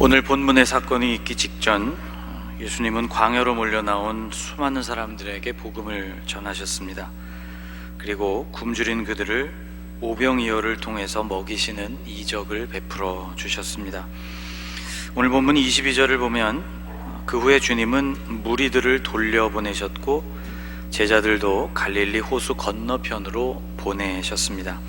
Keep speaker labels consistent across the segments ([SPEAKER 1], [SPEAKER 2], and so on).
[SPEAKER 1] 오늘 본문의 사건이 있기 직전 예수님은 광야로 몰려나온 수많은 사람들에게 복음을 전하셨습니다. 그리고 굶주린 그들을 오병이어를 통해서 먹이시는 이적을 베풀어 주셨습니다. 오늘 본문 22절을 보면 그 후에 주님은 무리들을 돌려보내셨고 제자들도 갈릴리 호수 건너편으로 보내셨습니다.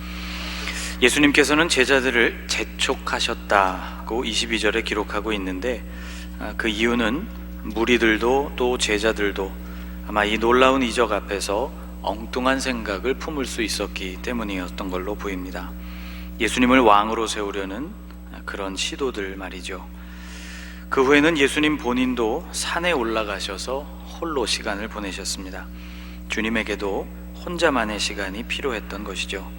[SPEAKER 1] 예수님께서는 제자들을 재촉하셨다고 22절에 기록하고 있는데, 그 이유는 무리들도 또 제자들도 아마 이 놀라운 이적 앞에서 엉뚱한 생각을 품을 수 있었기 때문이었던 걸로 보입니다. 예수님을 왕으로 세우려는 그런 시도들 말이죠. 그 후에는 예수님 본인도 산에 올라가셔서 홀로 시간을 보내셨습니다. 주님에게도 혼자만의 시간이 필요했던 것이죠.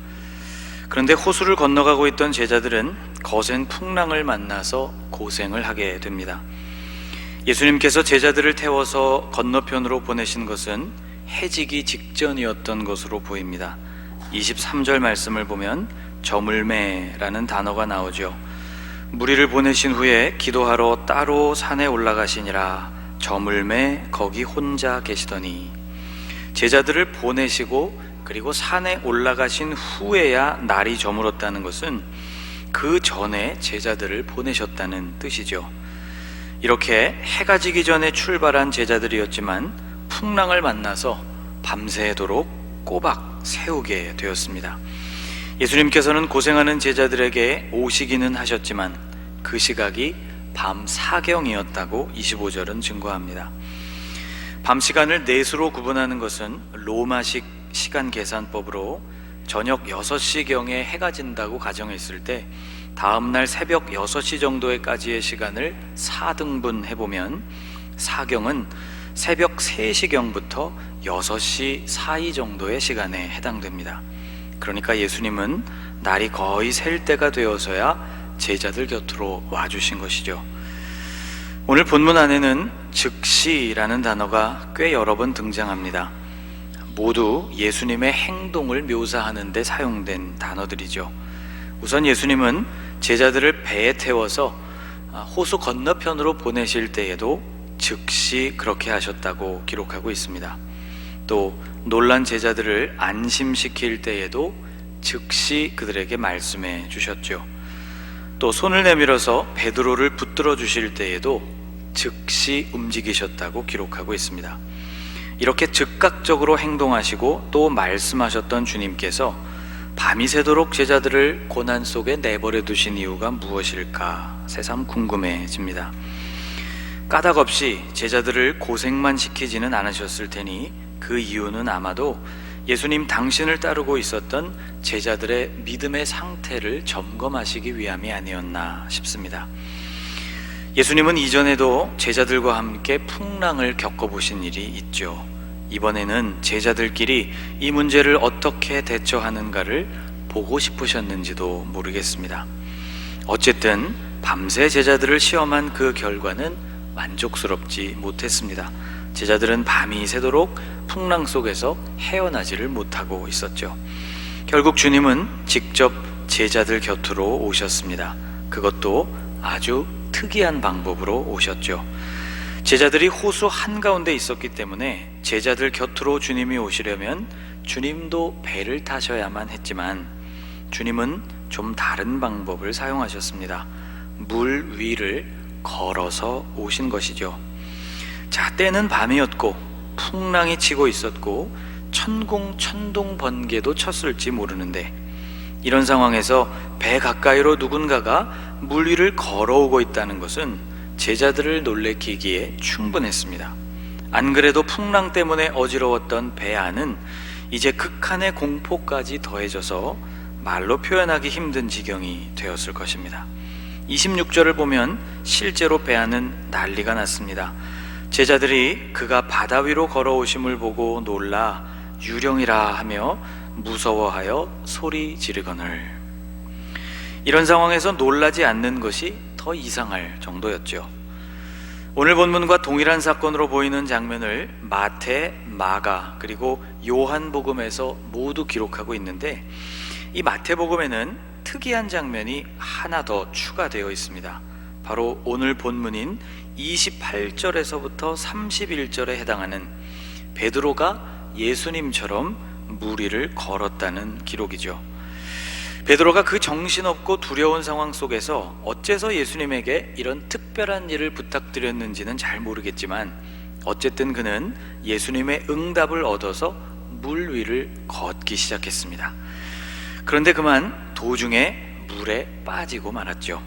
[SPEAKER 1] 그런데 호수를 건너가고 있던 제자들은 거센 풍랑을 만나서 고생을 하게 됩니다. 예수님께서 제자들을 태워서 건너편으로 보내신 것은 해지기 직전이었던 것으로 보입니다. 23절 말씀을 보면 저물매라는 단어가 나오죠. 무리를 보내신 후에 기도하러 따로 산에 올라가시니라. 저물매 거기 혼자 계시더니, 제자들을 보내시고 그리고 산에 올라가신 후에야 날이 저물었다는 것은 그 전에 제자들을 보내셨다는 뜻이죠. 이렇게 해가 지기 전에 출발한 제자들이었지만 풍랑을 만나서 밤새도록 꼬박 세우게 되었습니다. 예수님께서는 고생하는 제자들에게 오시기는 하셨지만 그 시각이 밤 사경이었다고 25절은 증거합니다. 밤 시간을 넷으로 구분하는 것은 로마식 시간 계산법으로 저녁 6시경에 해가 진다고 가정했을 때 다음날 새벽 6시 정도까지의 시간을 4등분 해보면 사경은 새벽 3시경부터 6시 사이 정도의 시간에 해당됩니다. 그러니까 예수님은 날이 거의 셀 때가 되어서야 제자들 곁으로 와주신 것이죠. 오늘 본문 안에는 즉시라는 단어가 꽤 여러 번 등장합니다. 모두 예수님의 행동을 묘사하는 데 사용된 단어들이죠. 우선 예수님은 제자들을 배에 태워서 호수 건너편으로 보내실 때에도 즉시 그렇게 하셨다고 기록하고 있습니다. 또 놀란 제자들을 안심시킬 때에도 즉시 그들에게 말씀해 주셨죠. 또 손을 내밀어서 베드로를 붙들어 주실 때에도 즉시 움직이셨다고 기록하고 있습니다. 이렇게 즉각적으로 행동하시고 또 말씀하셨던 주님께서 밤이 새도록 제자들을 고난 속에 내버려 두신 이유가 무엇일까 새삼 궁금해집니다. 까닭 없이 제자들을 고생만 시키지는 않으셨을 테니 그 이유는 아마도 예수님 당신을 따르고 있었던 제자들의 믿음의 상태를 점검하시기 위함이 아니었나 싶습니다. 예수님은 이전에도 제자들과 함께 풍랑을 겪어보신 일이 있죠. 이번에는 제자들끼리 이 문제를 어떻게 대처하는가를 보고 싶으셨는지도 모르겠습니다. 어쨌든 밤새 제자들을 시험한 그 결과는 만족스럽지 못했습니다. 제자들은 밤이 새도록 풍랑 속에서 헤어나지를 못하고 있었죠. 결국 주님은 직접 제자들 곁으로 오셨습니다. 그것도 아주 특이한 방법으로 오셨죠. 제자들이 호수 한가운데 있었기 때문에 제자들 곁으로 주님이 오시려면 주님도 배를 타셔야만 했지만 주님은 좀 다른 방법을 사용하셨습니다. 물 위를 걸어서 오신 것이죠. 자, 때는 밤이었고 풍랑이 치고 있었고 천둥 번개도 쳤을지 모르는데, 이런 상황에서 배 가까이로 누군가가 물 위를 걸어오고 있다는 것은 제자들을 놀래키기에 충분했습니다. 안 그래도 풍랑 때문에 어지러웠던 배 안은 이제 극한의 공포까지 더해져서 말로 표현하기 힘든 지경이 되었을 것입니다. 26절을 보면 실제로 배 안은 난리가 났습니다. 제자들이 그가 바다 위로 걸어오심을 보고 놀라 유령이라 하며 무서워하여 소리 지르거늘. 이런 상황에서 놀라지 않는 것이 더 이상할 정도였죠. 오늘 본문과 동일한 사건으로 보이는 장면을 마태, 마가 그리고 요한복음에서 모두 기록하고 있는데, 이 마태복음에는 특이한 장면이 하나 더 추가되어 있습니다. 바로 오늘 본문인 28절에서부터 31절에 해당하는 베드로가 예수님처럼 물 위를 걸었다는 기록이죠. 베드로가 그 정신없고 두려운 상황 속에서 어째서 예수님에게 이런 특별한 일을 부탁드렸는지는 잘 모르겠지만 어쨌든 그는 예수님의 응답을 얻어서 물 위를 걷기 시작했습니다. 그런데 그만 도중에 물에 빠지고 말았죠.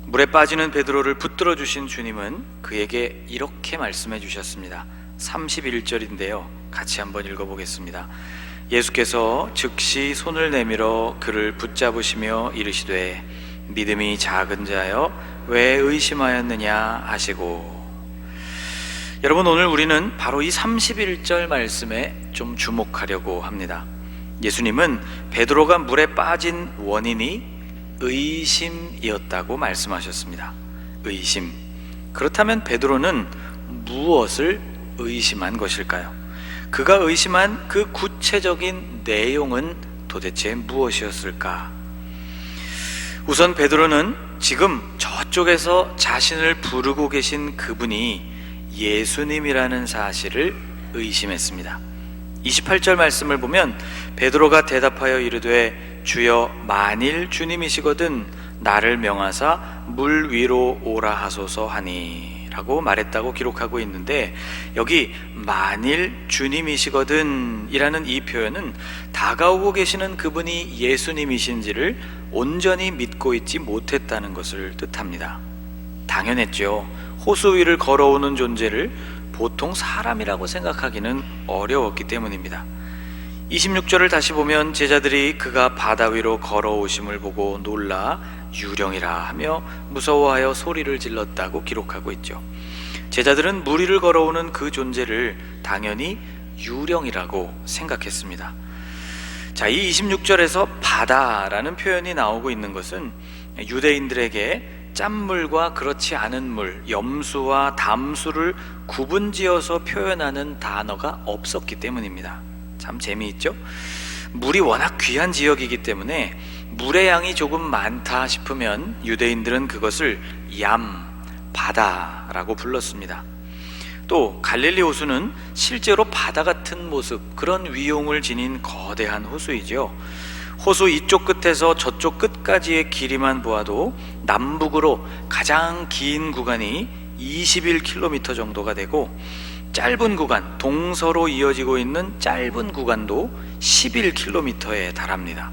[SPEAKER 1] 물에 빠지는 베드로를 붙들어 주신 주님은 그에게 이렇게 말씀해 주셨습니다. 31절인데요, 같이 한번 읽어보겠습니다. 예수께서 즉시 손을 내밀어 그를 붙잡으시며 이르시되 믿음이 작은 자여 왜 의심하였느냐 하시고. 여러분, 오늘 우리는 바로 이 31절 말씀에 좀 주목하려고 합니다. 예수님은 베드로가 물에 빠진 원인이 의심이었다고 말씀하셨습니다. 의심. 그렇다면 베드로는 무엇을 의심한 것일까요? 그가 의심한 그 구체적인 내용은 도대체 무엇이었을까? 우선 베드로는 지금 저쪽에서 자신을 부르고 계신 그분이 예수님이라는 사실을 의심했습니다. 28절 말씀을 보면 베드로가 대답하여 이르되 주여 만일 주님이시거든 나를 명하사 물 위로 오라 하소서 하니 라고 말했다고 기록하고 있는데, 여기 만일 주님이시거든 이라는 이 표현은 다가오고 계시는 그분이 예수님이신지를 온전히 믿고 있지 못했다는 것을 뜻합니다. 당연했죠. 호수 위를 걸어오는 존재를 보통 사람이라고 생각하기는 어려웠기 때문입니다. 26절을 다시 보면 제자들이 그가 바다 위로 걸어오심을 보고 놀라 유령이라 하며 무서워하여 소리를 질렀다고 기록하고 있죠. 제자들은 물 위를 걸어오는 그 존재를 당연히 유령이라고 생각했습니다. 자, 이 26절에서 바다라는 표현이 나오고 있는 것은 유대인들에게 짠물과 그렇지 않은 물, 염수와 담수를 구분지어서 표현하는 단어가 없었기 때문입니다. 참 재미있죠? 물이 워낙 귀한 지역이기 때문에 물의 양이 조금 많다 싶으면 유대인들은 그것을 바다라고 불렀습니다. 또 갈릴리 호수는 실제로 바다 같은 모습, 그런 위용을 지닌 거대한 호수이죠. 호수 이쪽 끝에서 저쪽 끝까지의 길이만 보아도 남북으로 가장 긴 구간이 21km 정도가 되고, 짧은 구간, 동서로 이어지고 있는 짧은 구간도 11km에 달합니다.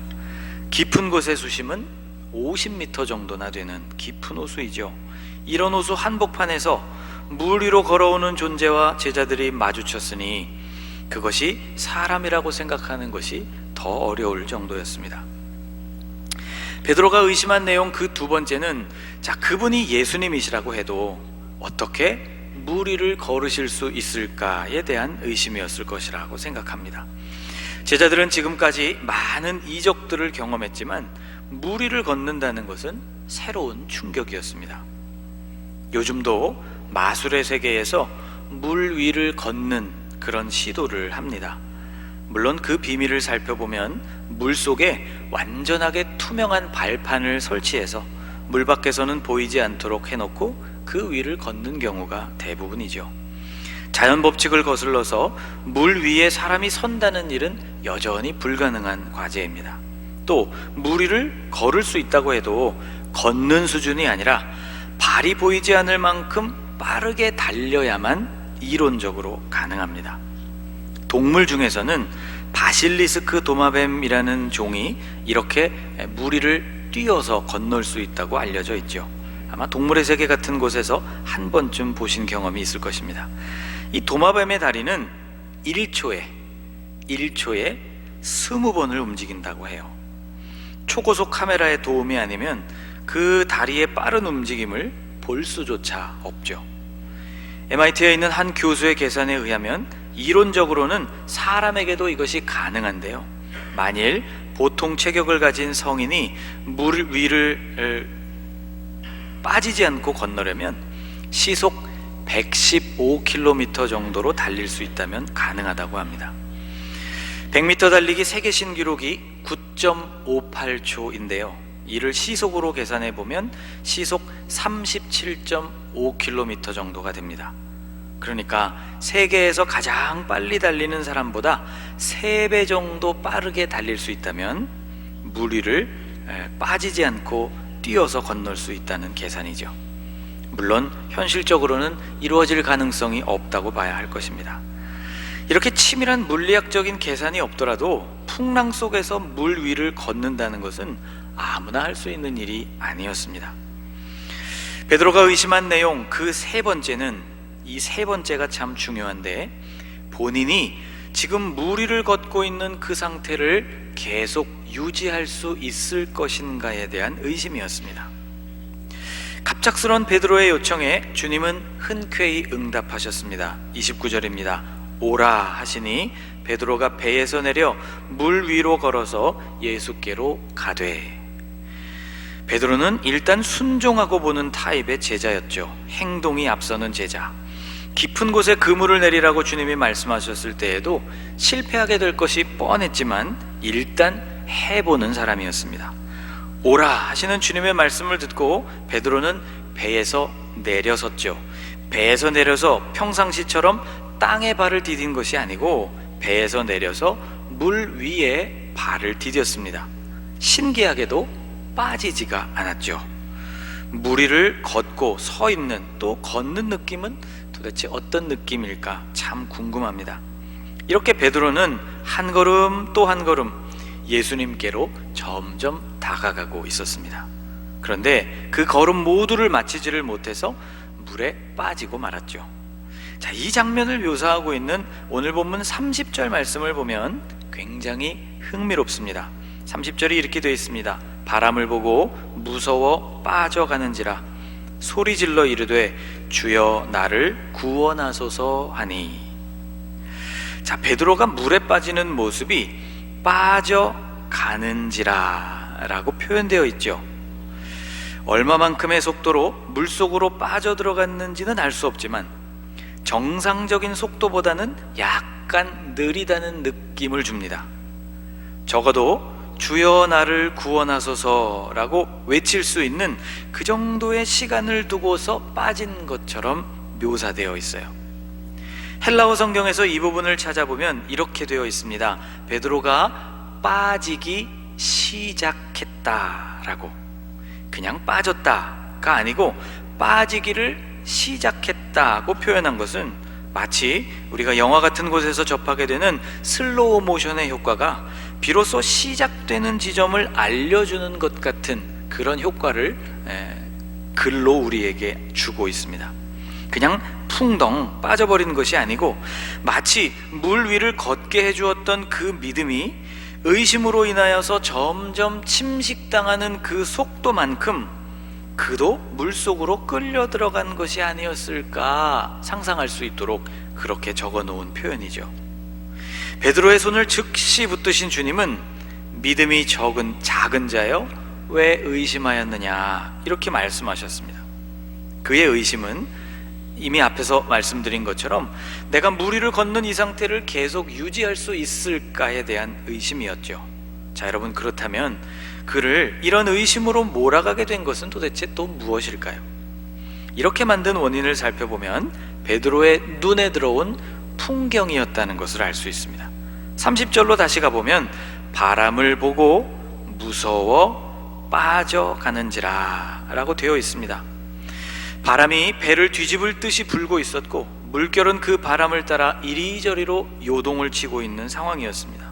[SPEAKER 1] 깊은 곳의 수심은 50m 정도나 되는 깊은 호수이죠. 이런 호수 한복판에서 물 위로 걸어오는 존재와 제자들이 마주쳤으니 그것이 사람이라고 생각하는 것이 더 어려울 정도였습니다. 베드로가 의심한 내용 그 두 번째는, 자, 그분이 예수님이시라고 해도 어떻게 물 위를 걸으실 수 있을까에 대한 의심이었을 것이라고 생각합니다. 제자들은 지금까지 많은 이적들을 경험했지만 물 위를 걷는다는 것은 새로운 충격이었습니다. 요즘도 마술의 세계에서 물 위를 걷는 그런 시도를 합니다. 물론 그 비밀을 살펴보면 물 속에 완전하게 투명한 발판을 설치해서 물 밖에서는 보이지 않도록 해놓고 그 위를 걷는 경우가 대부분이죠. 자연 법칙을 거슬러서 물 위에 사람이 선다는 일은 여전히 불가능한 과제입니다. 또 물 위를 걸을 수 있다고 해도 걷는 수준이 아니라 발이 보이지 않을 만큼 빠르게 달려야만 이론적으로 가능합니다. 동물 중에서는 바실리스크 도마뱀이라는 종이 이렇게 물 위를 뛰어서 건널 수 있다고 알려져 있죠. 아마 동물의 세계 같은 곳에서 한 번쯤 보신 경험이 있을 것입니다. 이 도마뱀의 다리는 1초에 20번을 움직인다고 해요. 초고속 카메라의 도움이 아니면 그 다리의 빠른 움직임을 볼 수조차 없죠. MIT에 있는 한 교수의 계산에 의하면 이론적으로는 사람에게도 이것이 가능한데요, 만일 보통 체격을 가진 성인이 물 위를 빠지지 않고 건너려면 시속 115km 정도로 달릴 수 있다면 가능하다고 합니다. 100m 달리기 세계 신기록이 9.58초인데요 이를 시속으로 계산해 보면 시속 37.5km 정도가 됩니다. 그러니까 세계에서 가장 빨리 달리는 사람보다 3배 정도 빠르게 달릴 수 있다면 물 위를 빠지지 않고 뛰어서 건널 수 있다는 계산이죠. 물론 현실적으로는 이루어질 가능성이 없다고 봐야 할 것입니다. 이렇게 치밀한 물리학적인 계산이 없더라도 풍랑 속에서 물 위를 걷는다는 것은 아무나 할 수 있는 일이 아니었습니다. 베드로가 의심한 내용 그 3번째는, 이 3번째가 참 중요한데, 본인이 지금 물 위를 걷고 있는 그 상태를 계속 유지할 수 있을 것인가에 대한 의심이었습니다. 갑작스런 베드로의 요청에 주님은 흔쾌히 응답하셨습니다. 29절입니다. 오라 하시니 베드로가 배에서 내려 물 위로 걸어서 예수께로 가되. 베드로는 일단 순종하고 보는 타입의 제자였죠. 행동이 앞서는 제자. 깊은 곳에 그물을 내리라고 주님이 말씀하셨을 때에도 실패하게 될 것이 뻔했지만 일단 해보는 사람이었습니다. 오라 하시는 주님의 말씀을 듣고 베드로는 배에서 내려섰죠. 배에서 내려서 평상시처럼 땅에 발을 디딘 것이 아니고 배에서 내려서 물 위에 발을 디뎠습니다. 신기하게도 빠지지가 않았죠. 물 위를 걷고 서 있는, 또 걷는 느낌은 도대체 어떤 느낌일까 참 궁금합니다. 이렇게 베드로는 한 걸음 또 한 걸음 예수님께로 점점 다가가고 있었습니다. 그런데 그 걸음 모두를 마치지를 못해서 물에 빠지고 말았죠. 자, 이 장면을 묘사하고 있는 오늘 본문 30절 말씀을 보면 굉장히 흥미롭습니다. 30절이 이렇게 되어 있습니다. 바람을 보고 무서워 빠져가는지라 소리질러 이르되 주여 나를 구원하소서 하니. 자, 베드로가 물에 빠지는 모습이 빠져가는지라 라고 표현되어 있죠. 얼마만큼의 속도로 물속으로 빠져들어갔는지는 알 수 없지만 정상적인 속도보다는 약간 느리다는 느낌을 줍니다. 적어도 주여 나를 구원하소서 라고 외칠 수 있는 그 정도의 시간을 두고서 빠진 것처럼 묘사되어 있어요. 헬라어 성경에서 이 부분을 찾아보면 이렇게 되어 있습니다. 베드로가 빠지기 시작했다라고. 그냥 빠졌다가 아니고 빠지기를 시작했다고 표현한 것은 마치 우리가 영화 같은 곳에서 접하게 되는 슬로우 모션의 효과가 비로소 시작되는 지점을 알려주는 것 같은 그런 효과를 글로 우리에게 주고 있습니다. 그냥 풍덩 빠져버린 것이 아니고 마치 물 위를 걷게 해주었던 그 믿음이 의심으로 인하여서 점점 침식당하는 그 속도만큼 그도 물속으로 끌려 들어간 것이 아니었을까 상상할 수 있도록 그렇게 적어 놓은 표현이죠. 베드로의 손을 즉시 붙드신 주님은 믿음이 적은 작은 자여 왜 의심하였느냐 이렇게 말씀하셨습니다. 그의 의심은 이미 앞에서 말씀드린 것처럼 내가 물 위를 걷는 이 상태를 계속 유지할 수 있을까에 대한 의심이었죠. 자, 여러분, 그렇다면 그를 이런 의심으로 몰아가게 된 것은 도대체 또 무엇일까요? 이렇게 만든 원인을 살펴보면 베드로의 눈에 들어온 풍경이었다는 것을 알 수 있습니다. 30절로 다시 가보면 바람을 보고 무서워 빠져가는지라 라고 되어 있습니다. 바람이 배를 뒤집을 듯이 불고 있었고 물결은 그 바람을 따라 이리저리로 요동을 치고 있는 상황이었습니다.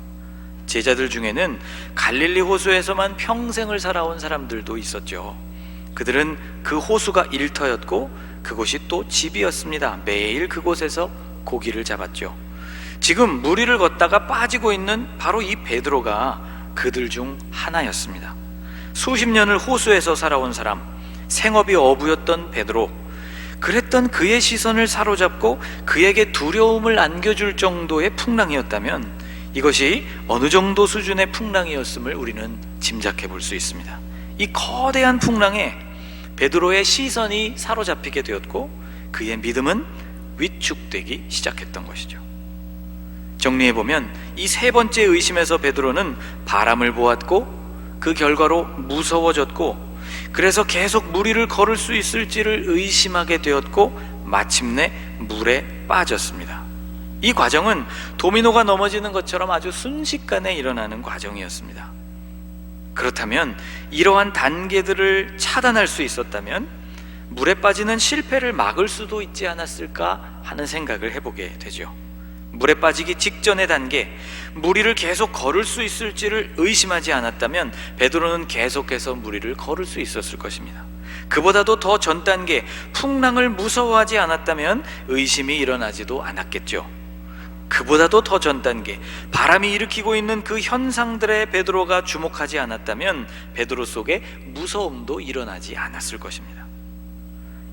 [SPEAKER 1] 제자들 중에는 갈릴리 호수에서만 평생을 살아온 사람들도 있었죠. 그들은 그 호수가 일터였고 그곳이 또 집이었습니다. 매일 그곳에서 고기를 잡았죠. 지금 물 위를 걷다가 빠지고 있는 바로 이 베드로가 그들 중 하나였습니다. 수십 년을 호수에서 살아온 사람, 생업이 어부였던 베드로, 그랬던 그의 시선을 사로잡고 그에게 두려움을 안겨줄 정도의 풍랑이었다면 이것이 어느 정도 수준의 풍랑이었음을 우리는 짐작해 볼 수 있습니다. 이 거대한 풍랑에 베드로의 시선이 사로잡히게 되었고 그의 믿음은 위축되기 시작했던 것이죠. 정리해보면 이 세 번째 의심에서 베드로는 바람을 보았고 그 결과로 무서워졌고, 그래서 계속 물 위를 걸을 수 있을지를 의심하게 되었고, 마침내 물에 빠졌습니다. 이 과정은 도미노가 넘어지는 것처럼 아주 순식간에 일어나는 과정이었습니다. 그렇다면 이러한 단계들을 차단할 수 있었다면 물에 빠지는 실패를 막을 수도 있지 않았을까 하는 생각을 해보게 되죠. 물에 빠지기 직전의 단계, 물 위를 계속 걸을 수 있을지를 의심하지 않았다면 베드로는 계속해서 물 위를 걸을 수 있었을 것입니다. 그보다도 더 전 단계, 풍랑을 무서워하지 않았다면 의심이 일어나지도 않았겠죠. 그보다도 더 전 단계, 바람이 일으키고 있는 그 현상들에 베드로가 주목하지 않았다면 베드로 속에 무서움도 일어나지 않았을 것입니다.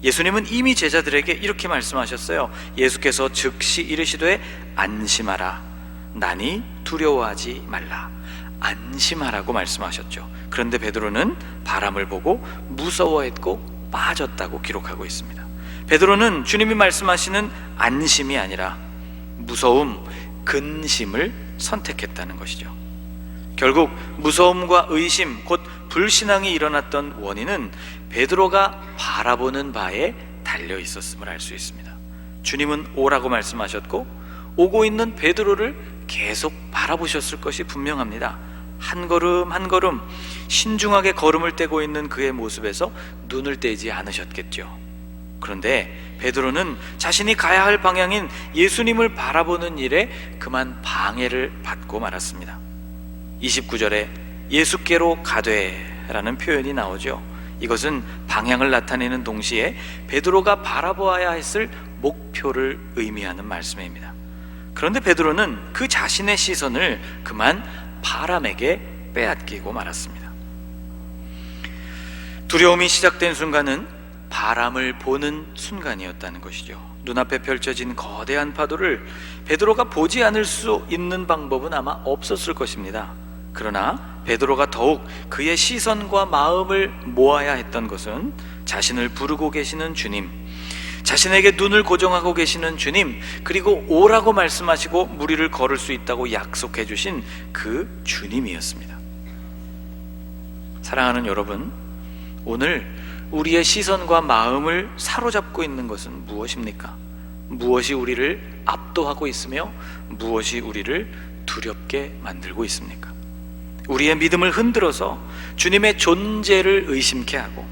[SPEAKER 1] 예수님은 이미 제자들에게 이렇게 말씀하셨어요. 예수께서 즉시 이르시되 안심하라, 나니 두려워하지 말라. 안심하라고 말씀하셨죠. 그런데 베드로는 바람을 보고 무서워했고 빠졌다고 기록하고 있습니다. 베드로는 주님이 말씀하시는 안심이 아니라 무서움, 근심을 선택했다는 것이죠. 결국 무서움과 의심, 곧 불신앙이 일어났던 원인은 베드로가 바라보는 바에 달려 있었음을 알 수 있습니다. 주님은 오라고 말씀하셨고 오고 있는 베드로를 계속 바라보셨을 것이 분명합니다. 한 걸음 한 걸음 신중하게 걸음을 떼고 있는 그의 모습에서 눈을 떼지 않으셨겠죠. 그런데 베드로는 자신이 가야 할 방향인 예수님을 바라보는 일에 그만 방해를 받고 말았습니다. 29절에 예수께로 가되라는 표현이 나오죠. 이것은 방향을 나타내는 동시에 베드로가 바라보아야 했을 목표를 의미하는 말씀입니다. 그런데 베드로는 그 자신의 시선을 그만 바람에게 빼앗기고 말았습니다. 두려움이 시작된 순간은 바람을 보는 순간이었다는 것이죠. 눈앞에 펼쳐진 거대한 파도를 베드로가 보지 않을 수 있는 방법은 아마 없었을 것입니다. 그러나 베드로가 더욱 그의 시선과 마음을 모아야 했던 것은 자신을 부르고 계시는 주님, 자신에게 눈을 고정하고 계시는 주님, 그리고 오라고 말씀하시고 물 위를 걸을 수 있다고 약속해 주신 그 주님이었습니다. 사랑하는 여러분, 오늘 우리의 시선과 마음을 사로잡고 있는 것은 무엇입니까? 무엇이 우리를 압도하고 있으며 무엇이 우리를 두렵게 만들고 있습니까? 우리의 믿음을 흔들어서 주님의 존재를 의심케 하고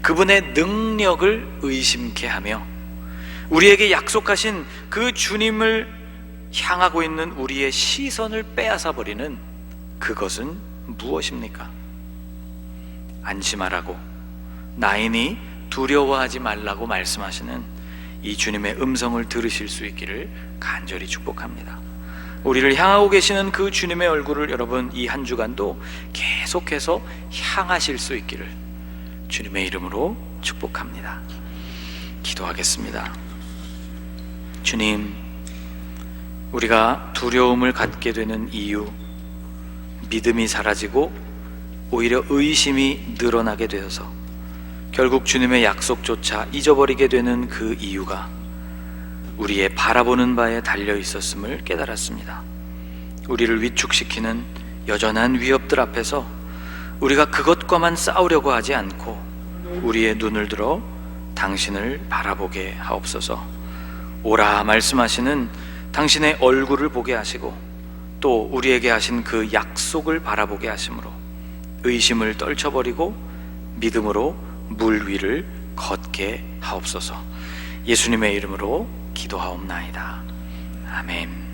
[SPEAKER 1] 그분의 능력을 의심케 하며 우리에게 약속하신 그 주님을 향하고 있는 우리의 시선을 빼앗아 버리는 그것은 무엇입니까? 안심하라고, 나이니 두려워하지 말라고 말씀하시는 이 주님의 음성을 들으실 수 있기를 간절히 축복합니다. 우리를 향하고 계시는 그 주님의 얼굴을 여러분 이 한 주간도 계속해서 향하실 수 있기를 주님의 이름으로 축복합니다. 기도하겠습니다. 주님, 우리가 두려움을 갖게 되는 이유, 믿음이 사라지고 오히려 의심이 늘어나게 되어서 결국 주님의 약속조차 잊어버리게 되는 그 이유가 우리의 바라보는 바에 달려 있었음을 깨달았습니다. 우리를 위축시키는 여전한 위협들 앞에서 우리가 그것과만 싸우려고 하지 않고 우리의 눈을 들어 당신을 바라보게 하옵소서. 오라 말씀하시는 당신의 얼굴을 보게 하시고 또 우리에게 하신 그 약속을 바라보게 하심으로 의심을 떨쳐버리고 믿음으로 물 위를 걷게 하옵소서. 예수님의 이름으로 기도하옵나이다. 아멘.